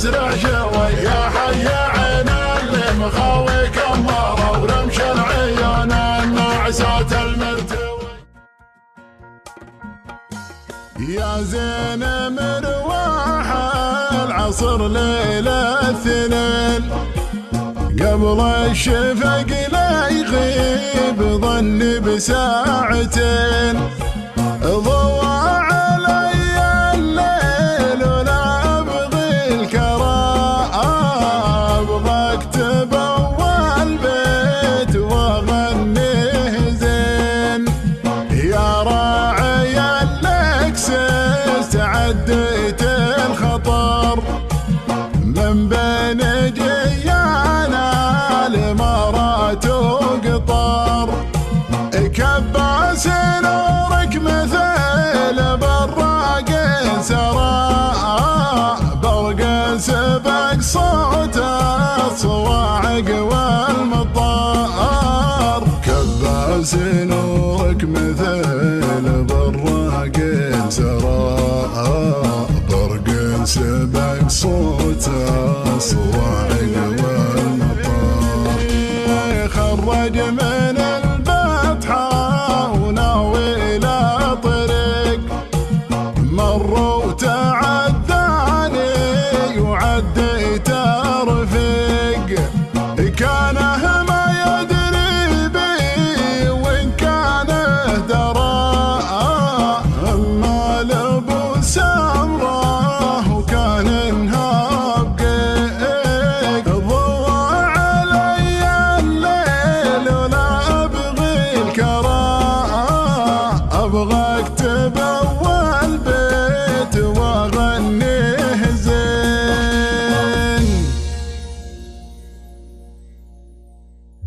المزرع شوي يا حي عين اللي مخاوي كمارة ورمش العيون الناعسات المرتوي يا زين مرواح العصر ليلة الاثنين قبل الشفق لا يغيب ظني بساعتين ضوى علي الليل ولا ابغي الكراء ابغاك تبوى البيت واغنيه زين يا راعي الاكسس تعديت الخطر من بين جيانا الامارات وقطر كباس نورك مثل براق سراء برق سبق صوت الصواعق والمطار كباس نورك مثل براق سراء برق سبق صوت الصواعق والمطار خرج من البطحة وناوي إلى طريق مر وتعداني وعديت رفيق كانه ما يدري بي وإن كانه دراء أما لبو سمره وكان انهاب قيق ضوى علي الليل ولا أبغي الكراء أبغاك تبوى البيت واغنيه زين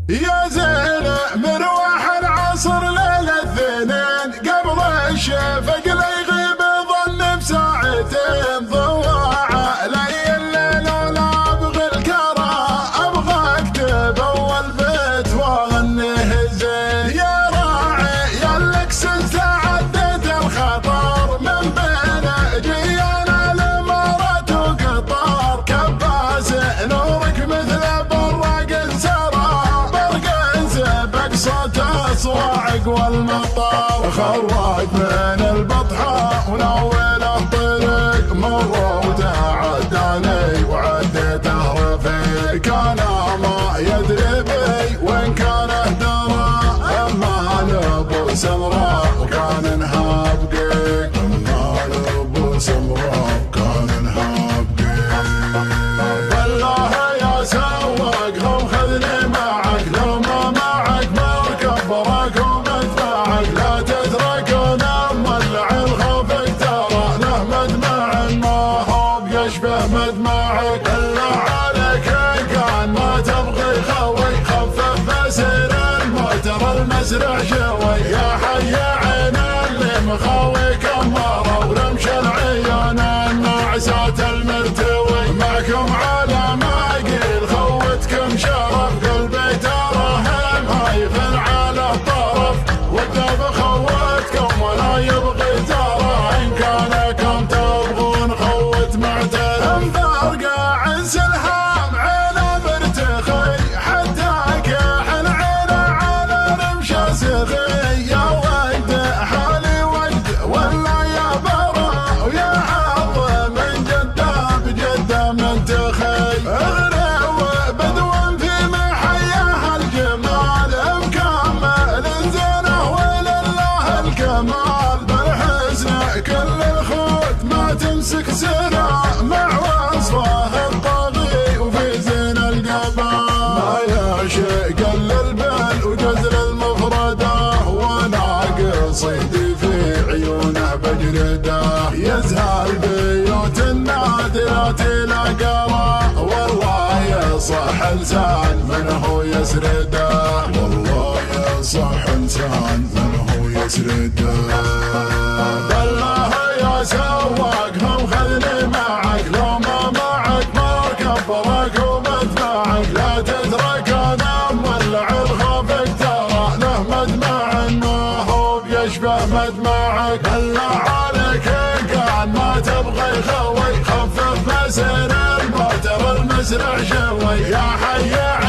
يا زين مروح العصر ليلة الاثنين قبل الشفق لا يغيب ظن بساعتين ضوى علي الليل ولا ابغي الكراء ابغاك تبوى البيت واغنيه زين يا راعي يا الاكسس تعديت الخطر من بين جيانا الامارات وقطار كباس نورك مثل براق سراء برق سبق صوت الصواعق والمطار خرج من البطحة وناول الطريق مر وتعداني وعديته رفيق كان ما يدري بي وين كان اهدره اما لبو سمراء وكان انهاب قيق اما لبو سمراء وكان انهاب قيق بالله يا سواقهم خذني معك لو ما معك مركب براك ومدفعك لا تتركنا مولع الخوفك ترى له مدمع ما هو بيشبه مدمعك الا عليك ان كان ما تبغي خوي خفف بسير الموتر المزرع شوي يا حي عين اللي مخاوي كمارة ورمش العيون الناعسات المرتوي معكم على ما قيل خوتكم شرف قلبي تراهم هايفن على الطرف والدب خوتكم ولا يبغي ترى ان كانكم تبغون خوت معترف مفرقع سلهام عينه مرتخي حتى كحل عينه على رمش سخي يا وجد حالي وجد ولا يا برا ويا حظ من جده بجده منتخي اغنى وبدو في محياه الجمال مكمل زينه ولله الكمال بالحسن كل الخوت ما تمسك سنه مع وصفه الطاغي وفي زين القبال ما يعشق الا البال وجزل المفرده وانا قصيدي في عيونه بجرده يزهى البيوت النادرات لا قرا والله يصح لسان من هو يسرده والله يصح لسان من هو يسرده بالله يا سواقهم خذني معك لو ما معك مركب براك ومدفعك لا تترك انا مولع الخوفك ترى له مدمع ما هو بيشبه مدمعك الا عليك ان كان ما تبغي خوي خفف مسير الموت يزرع شوي يا حي